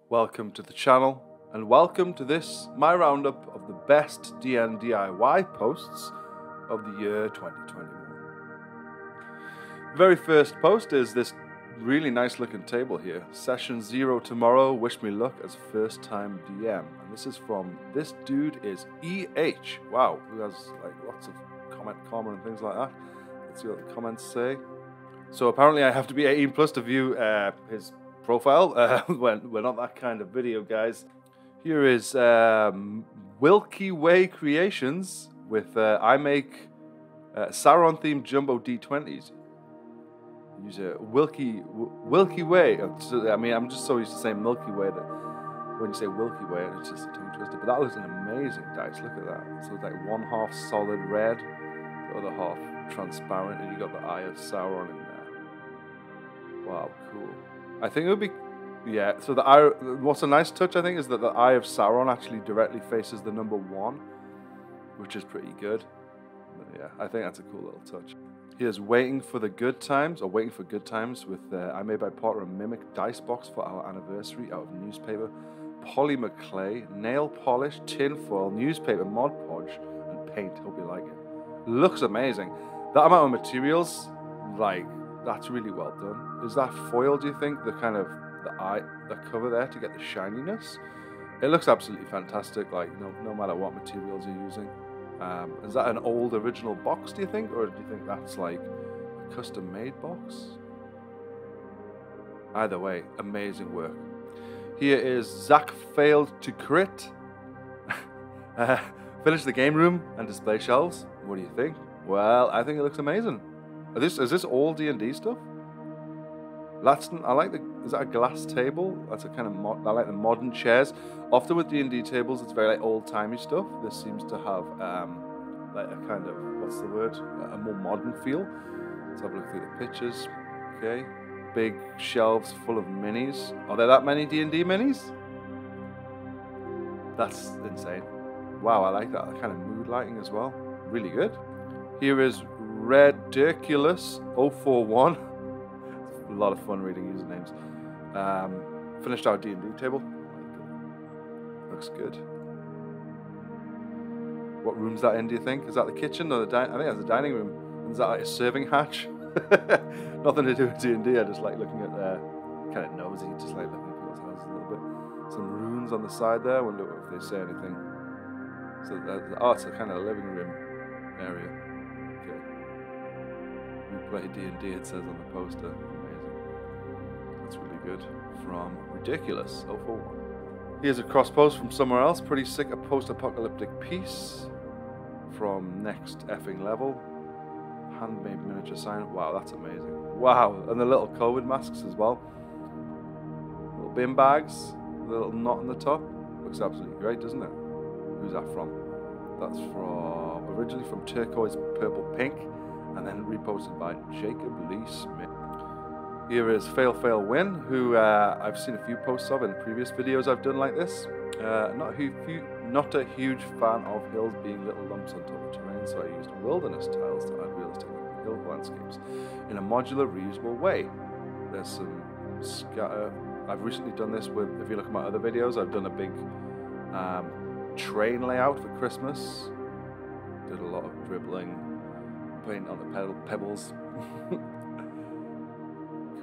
Welcome to the channel, and welcome to this, my roundup of the best DN DIY posts of the year 2021. The very first post is this really nice looking table here. Session 0 tomorrow, wish me luck as first time DM. And this is from, this dude is EH. Wow, who has like lots of comment and things like that. Let's see what the comments say. So apparently I have to be 18 plus to view his profile. We're not that kind of video, guys. Here is Wilkie Way Creations with I make Sauron themed jumbo D20s. Use a Wilkie Way. I mean, I'm just so used to saying Milky Way that when you say Wilkie Way, it's just a tongue twister. But that looks an amazing dice. Look at that. So it's like one half solid red, the other half transparent, and you got the Eye of Sauron in there. Wow, cool. I think it would be, yeah. So the eye. What's a nice touch, I think, is that the Eye of Sauron actually directly faces the number 1, which is pretty good. But yeah, I think that's a cool little touch. Here's Waiting for Good Times with I made by Potter a mimic dice box for our anniversary out of newspaper, polymer clay, nail polish, tin foil, newspaper, Mod Podge, and paint. Hope you like it. Looks amazing. That amount of materials, like, that's really well done. Is that foil, do you think? The kind of the cover there to get the shininess? It looks absolutely fantastic, like no matter what materials you're using. Is that an old original box, do you think? Or do you think that's like a custom made box? Either way, amazing work. Here is Zach Failed to Crit. Finish the game room and display shelves. What do you think? Well, I think it looks amazing. Is this all D&D stuff? I like is that a glass table? That's a kind of I like the modern chairs. Often with D&D tables, it's very like old-timey stuff. This seems to have like a kind of, what's the word? A more modern feel. Let's have a look through the pictures. Okay, big shelves full of minis. Are there that many D&D minis? That's insane. Wow, I like that. That kind of mood lighting as well. Really good. Here is Redurculus 041. A lot of fun reading usernames. Finished our D&D table. Looks good. What room's that in, do you think? Is that the kitchen or the I think that's the dining room. Is that like a serving hatch? Nothing to do with D&D. I just like looking at kind of nosy, just like looking at people's houses a little bit. Some runes on the side there. I wonder if they say anything. So it's a kind of living room area. Okay. We play D&D, it says on the poster. That's really good. From Ridiculous 041. Here's a cross post from somewhere else. Pretty sick, a post-apocalyptic piece from Next Effing Level. Handmade miniature sign. Wow, that's amazing. Wow, and the little COVID masks as well. Little bin bags, a little knot on the top. Looks absolutely great, doesn't it? Who's that from? That's from originally from Turquoise Purple Pink, and then reposted by Jacob Lee Smith. Here is Fail Fail Win, who I've seen a few posts of in previous videos I've done like this. Not a huge fan of hills being little lumps on top of terrain, so I used wilderness tiles to add realistic hill landscapes in a modular, reusable way. There's some scatter. I've recently done this with, if you look at my other videos, I've done a big train layout for Christmas. Did a lot of dribbling, playing on the pebbles.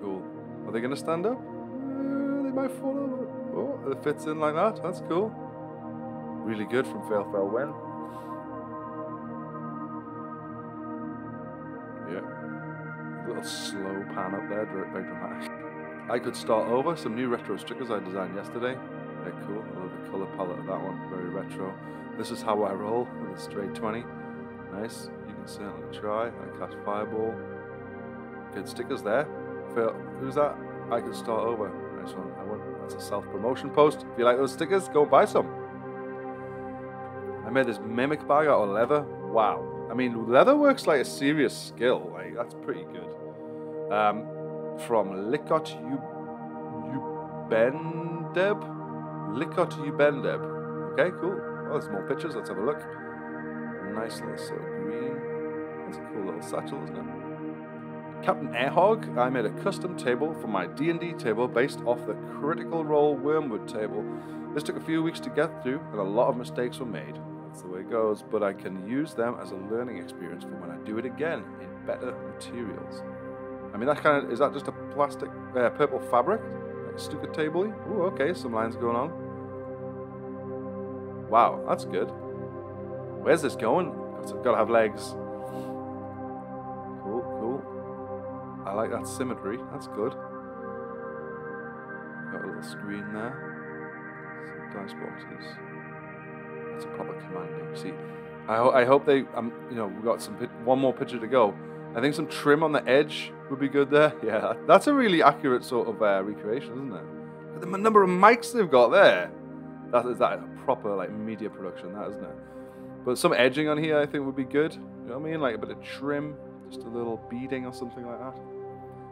Cool. Are they going to stand up? They might fall over. Oh, it fits in like that. That's cool. Really good from Fail Fail Win. Yeah. A little slow pan up there, very dramatic. I Could Start Over, some new retro stickers I designed yesterday. Very cool. I love the colour palette of that one. Very retro. This is How I Roll with a straight 20. Nice. You can certainly try. I cast Fireball. Good stickers there. Who's that? I Could Start Over. Nice one. That's a self-promotion post. If you like those stickers, go and buy some. I made this mimic bag out of leather. Wow. I mean, leather works like a serious skill. Like, that's pretty good. From Likot Ubendeb. Likot Ubendeb. Okay, cool. Oh, there's more pictures. Let's have a look. Nice little sort of green. That's a cool little satchel, isn't it? Captain Airhog, I made a custom table for my D&D table based off the Critical Role Wormwood table. This took a few weeks to get through, and a lot of mistakes were made. That's the way it goes, but I can use them as a learning experience for when I do it again in better materials. I mean, that kind of, is that just a plastic, purple fabric? Like a Stuka table? Ooh, okay, some lines going on. Wow, that's good. Where's this going? It's gotta have legs. Cool, cool. I like that symmetry. That's good. Got a little screen there. Some dice boxes. That's a proper commanding. See, I hope they. You know, we've got one more picture to go. I think some trim on the edge would be good there. Yeah, that's a really accurate sort of recreation, isn't it? The number of mics they've got there. Is that a proper like media production? That isn't it? But some edging on here, I think, would be good. You know what I mean? Like a bit of trim, just a little beading or something like that.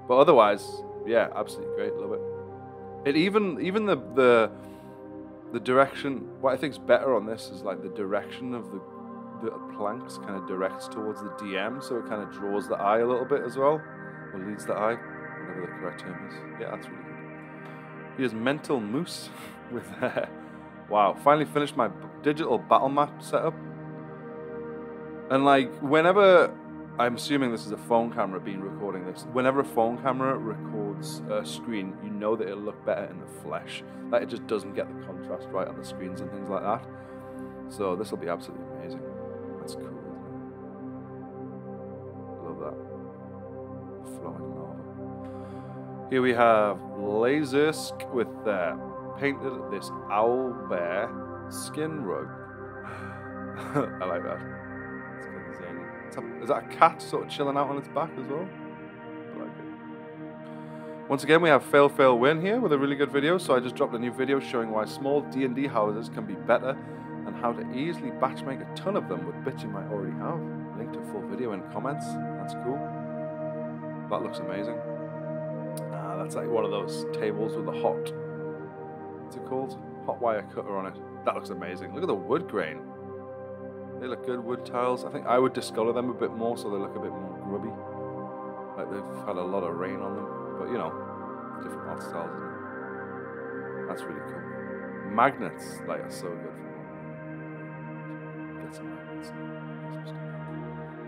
But otherwise, yeah, absolutely great. Love it. Even the direction. What I think is better on this is like the direction of the planks kind of directs towards the DM, so it kind of draws the eye a little bit as well, or leads the eye, whatever the correct term is. Yeah, that's really good. Here's Mental Moose with wow, finally finished my digital battle map setup. And like, whenever, I'm assuming this is a phone camera being recording this, whenever a phone camera records a screen, you know that it'll look better in the flesh. Like, it just doesn't get the contrast right on the screens and things like that. So this will be absolutely amazing. That's cool, isn't it? Love that. Flowing lava. Here we have Laserisk with painted this owl bear skin rug. I like that. It's kind of zany. Is that a cat sort of chilling out on its back as well? I like it. Once again, we have Fail Fail Win here with a really good video. So I just dropped a new video showing why small D&D houses can be better and how to easily batch make a ton of them with bits you might already have. Link to full video in comments. That's cool. That looks amazing. That's like one of those tables with a hot, what's it called? Hot wire cutter on it. That looks amazing. Look at the wood grain. They look good, wood tiles. I think I would discolor them a bit more so they look a bit more grubby. Like they've had a lot of rain on them. But you know, different art styles, isn't it? That's really cool. Magnets, like, are so good. Get some magnets.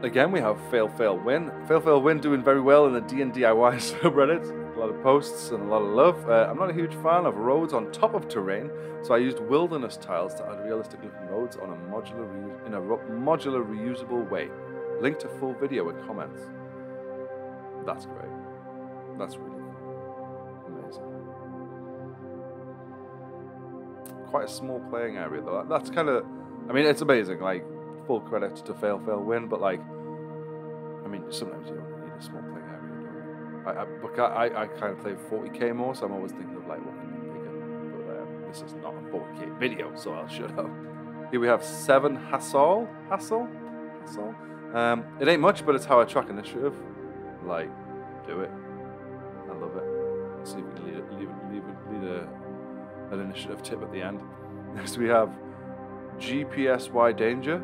Again, we have Fail Fail Win. Fail Fail Win doing very well in the D&DIY subreddit. A lot of posts and a lot of love. I'm not a huge fan of roads on top of terrain, so I used wilderness tiles to add realistic looking roads on a modular reusable way. Link to full video in comments. That's great. That's really cool. Amazing. Quite a small playing area though. That's kind of, I mean, it's amazing. Like, full credit to Fail Fail Win, but like, I mean, sometimes you don't need a small playing area. I kind of play 40k more, so I'm always thinking of like what can be bigger. But this is not a 40k video, so I'll shut up. Here we have 7 Hassel. It ain't much, but it's how I track initiative. Like, do it. I love it. Let's see if we can lead an initiative tip at the end. Next we have GPSY Danger.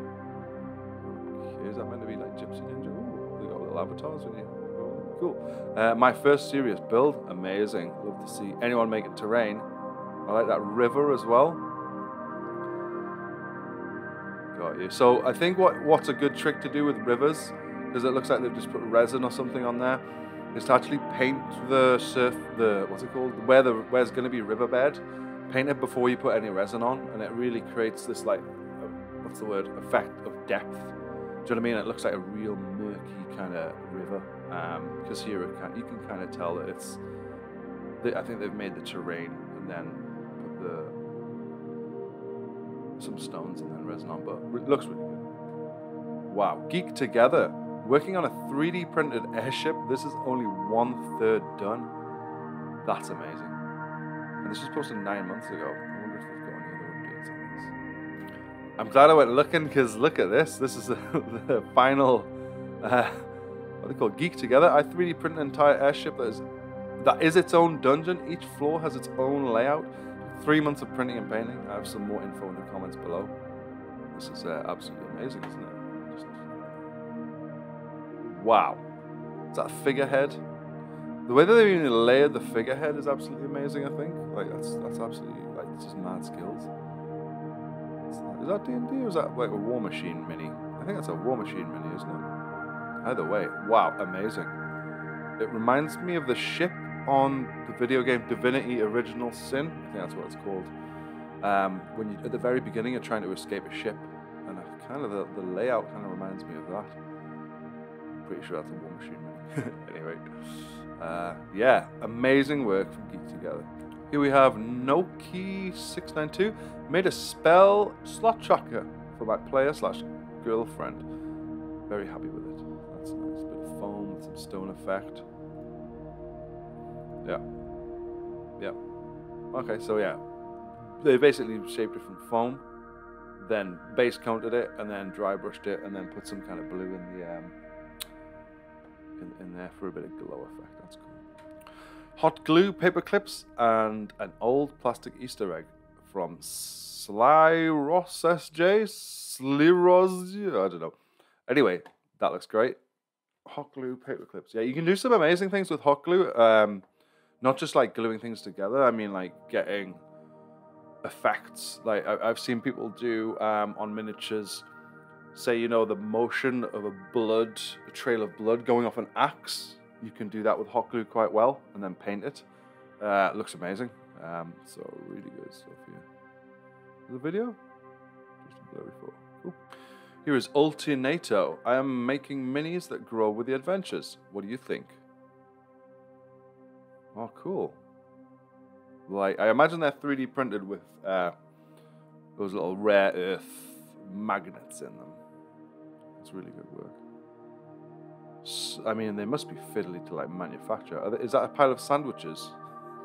Okay, is that meant to be like Gypsy Ninja? Ooh, they got little avatars in here. Cool. My first serious build, amazing. Love to see anyone making terrain. I like that river as well. Got you. So I think what's a good trick to do with rivers, because it looks like they've just put resin or something on there, is to actually paint the what's it called? Where's going to be riverbed. Paint it before you put any resin on, and it really creates this like, what's the word? Effect of depth. Do you know what I mean? It looks like a real murky kind of river. Because here you can kind of tell that it's. I think they've made the terrain and then put some stones and then resin on, but it looks really good. Wow, Geek Together, working on a 3D printed airship. This is only 1/3 done. That's amazing. And this was posted 9 months ago. I wonder if they've got any other updates on this. I'm glad I went looking, because look at this. This is the final. What they call Geek Together. I 3D printed an entire airship that is its own dungeon. Each floor has its own layout. 3 months of printing and painting. I have some more info in the comments below. This is absolutely amazing, isn't it? Wow. Is that a figurehead? The way that they even layered the figurehead is absolutely amazing, I think. Like, that's absolutely, like, it's just mad skills. Is that D&D or is that, like, a War Machine mini? I think that's a War Machine mini, isn't it? Either way, wow, amazing. It reminds me of the ship on the video game Divinity Original Sin. I think that's what it's called. When you, at the very beginning, you're trying to escape a ship. And kind of the layout kind of reminds me of that. Pretty sure that's a War Machine mini. Anyway. Yeah, amazing work from Geek Together. Here we have Noki692 made a spell slot tracker for my player/girlfriend. Very happy with it. That's nice. Bit of foam with some stone effect. Yeah. Yeah. Okay, so yeah. They basically shaped it from foam, then base coated it, and then dry brushed it, and then put some kind of blue in the in there for a bit of glow effect. That's cool. Hot glue, paper clips, and an old plastic Easter egg from Slyros SJ? Slyros? I don't know. Anyway, that looks great. Hot glue, paper clips. Yeah, you can do some amazing things with hot glue. Not just like gluing things together. I mean, like getting effects. Like I've seen people do on miniatures. Say, you know, the motion of a trail of blood going off an axe. You can do that with hot glue quite well, and then paint it. It looks amazing. So really good stuff here. The video? Just a blurry photo. Cool. Here is Ultinato. I am making minis that grow with the adventures. What do you think? Oh, cool. Like, I imagine they're 3D printed with those little rare earth magnets in them. It's really good work. I mean, they must be fiddly to like manufacture. Is that a pile of sandwiches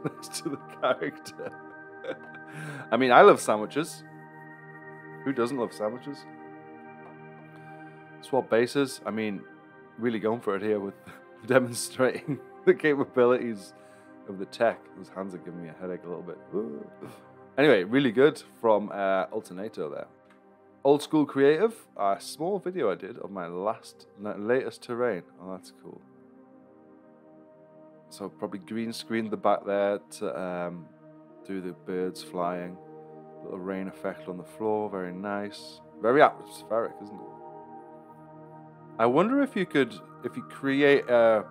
next to the character? I mean, I love sandwiches. Who doesn't love sandwiches? Swap bases. I mean, really going for it here with demonstrating the capabilities of the tech. Those hands are giving me a headache a little bit. Anyway, really good from Ultinato there. Old School Creative, a small video I did of my latest terrain. Oh, that's cool. So probably green screened the back there to do the birds flying. Little rain effect on the floor, very nice. Very atmospheric, isn't it? I wonder if you could, if you create a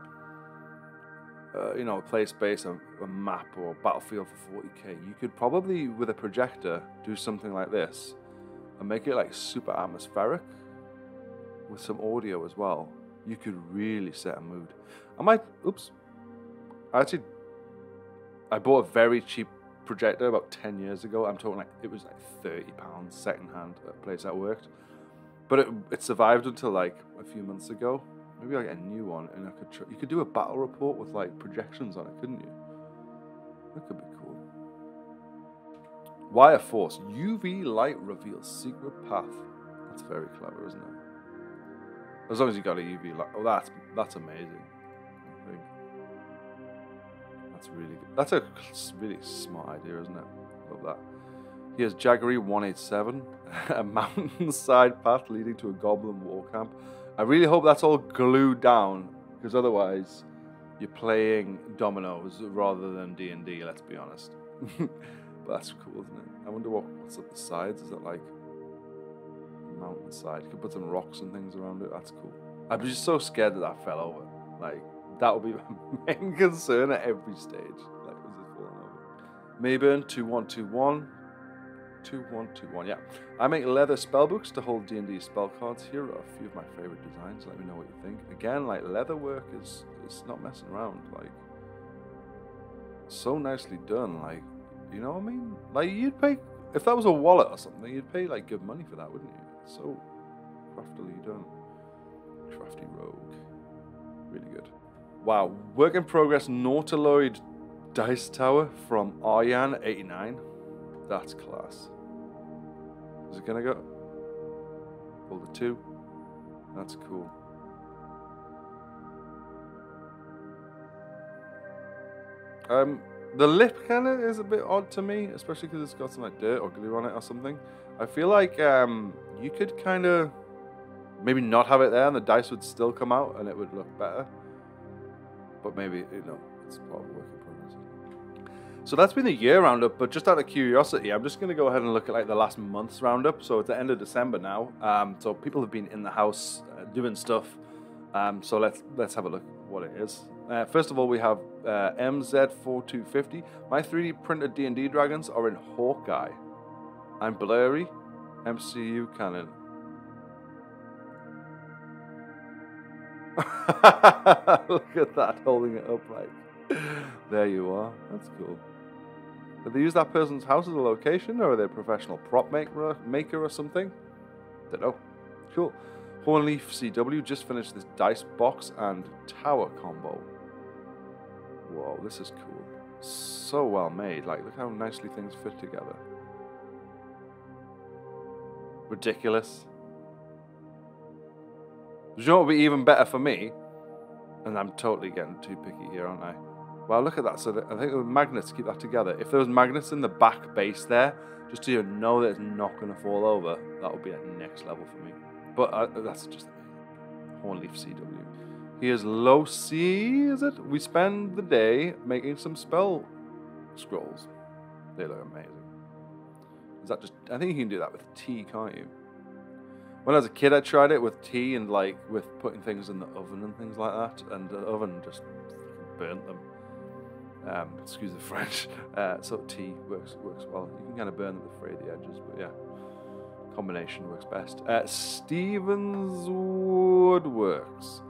play space, a map or a battlefield for 40k, you could probably, with a projector, do something like this and make it like super atmospheric with some audio as well. You could really set a mood. I bought a very cheap projector about 10 years ago. I'm talking like, it was like £30 secondhand at a place that worked. But it survived until like a few months ago. Maybe like a new one, and you could do a battle report with like projections on it, couldn't you? That could be cool. Wire Force, UV light reveals secret path. That's very clever, isn't it? As long as you got a UV light. Oh, that's amazing. I think that's really good. That's a really smart idea, isn't it? Love that. Here's Jaggery 187, a mountainside path leading to a goblin war camp. I really hope that's all glued down, because otherwise you're playing dominoes rather than D&D, let's be honest. But that's cool, isn't it? I wonder what's up the sides. Is it like a mountainside? You can put some rocks and things around it. That's cool. I'm just so scared that fell over. Like, that would be my main concern at every stage. Like, was it falling over? Mayburn 2121. 2121, yeah. I make leather spellbooks to hold D&D spell cards. Here are a few of my favorite designs. Let me know what you think. Again, like, leather work is not messing around. Like, so nicely done. Like, you know what I mean? Like, you'd pay, if that was a wallet or something, you'd pay like good money for that, wouldn't you? It's so craftily done. Crafty rogue. Really good. Wow. Work in progress Nautiloid Dice Tower from Aryan89. That's class. Is it gonna go? Hold the 2. That's cool. The lip kind of is a bit odd to me, especially because it's got some like dirt or glue on it or something. I feel like you could kind of maybe not have it there and the dice would still come out and it would look better. but maybe, you know, it's part of a work in progress. So that's been the year roundup, but just out of curiosity, I'm just going to go ahead and look at like the last month's roundup. So it's the end of December now. So people have been in the house doing stuff. So let's have a look at what it is. First of all, we have MZ4250. My 3D printed D&D dragons are in Hawkeye. I'm blurry. MCU canon. Look at that, holding it up like. There you are. That's cool. Did they use that person's house as a location, or are they a professional prop maker or something? Don't know. Cool. Hornleaf CW just finished this dice box and tower combo. Whoa, this is cool. So well made. Like, look how nicely things fit together. Ridiculous. Do you know what would be even better for me? And I'm totally getting too picky here, aren't I? Well, look at that. So I think the magnets keep that together. If there was magnets in the back base there, just so you know that it's not going to fall over, that would be at next level for me. But that's just amazing. Hornleaf CW. Here's Low C, is it? We spend the day making some spell scrolls. They look amazing. Is that just... I think you can do that with tea, can't you? When I was a kid, I tried it with tea and like with putting things in the oven and things like that, and the oven just burnt them. Excuse the French. So tea works well. You can kind of burn them to fray the edges, but yeah, combination works best. Stevens Woodworks.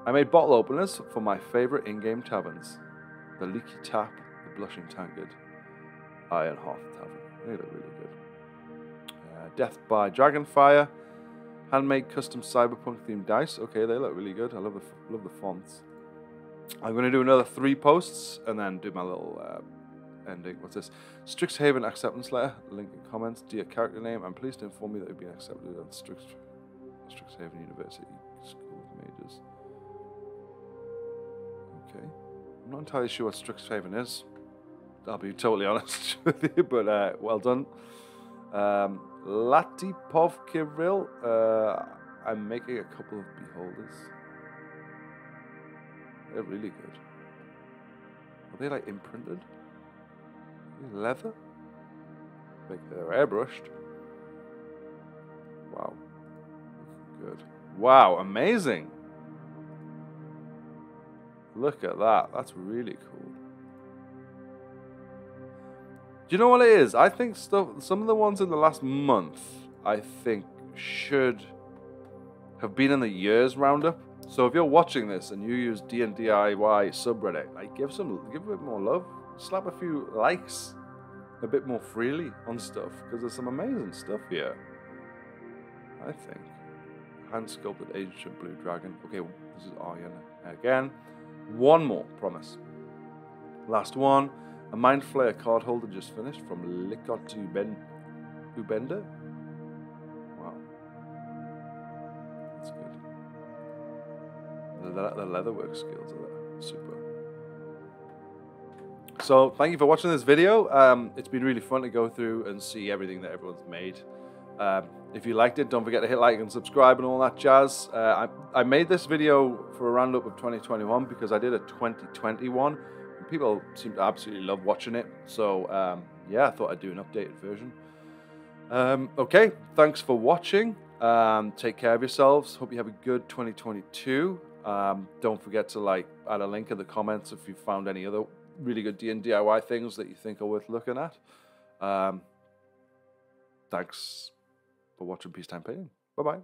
I made bottle openers for my favorite in-game taverns: the Leaky Tap, the Blushing Tankard, Ironhearth Tavern. They look really good. Death by Dragonfire. Handmade custom cyberpunk themed dice. Okay, they look really good. I love the fonts. I'm going to do another 3 posts and then do my little ending. What's this? Strixhaven acceptance letter. Link in comments. Dear character name, I'm pleased to inform you that you've been accepted at Strixhaven University School of Mages. Okay. I'm not entirely sure what Strixhaven is. I'll be totally honest with you, but well done. Latipov Kirill, I'm making a couple of beholders. They're really good. Are they like imprinted? Are they leather? Like they're airbrushed. Wow. Good. Wow, amazing. Look at that. That's really cool. Do you know what it is? I think some of the ones in the last month, I think, should have been in the year's roundup. So if you're watching this and you use DIY subreddit, like give a bit more love, slap a few likes a bit more freely on stuff, because there's some amazing stuff here. I think. Hand sculpted ancient blue dragon. Okay, this is Aryan again. One more, promise. Last one. A Mind Flayer card holder just finished from Likot Ubenda. Wow. That's good. The leatherwork skills are there. Super. So, thank you for watching this video. It's been really fun to go through and see everything that everyone's made. If you liked it, don't forget to hit like and subscribe and all that jazz. I made this video for a roundup of 2021 because I did a 2021. People seem to absolutely love watching it. So, yeah, I thought I'd do an updated version. Okay, thanks for watching. Take care of yourselves. Hope you have a good 2022. Don't forget to add a link in the comments if you found any other really good DIY things that you think are worth looking at. Thanks for watching Peacetime Painting. Bye-bye.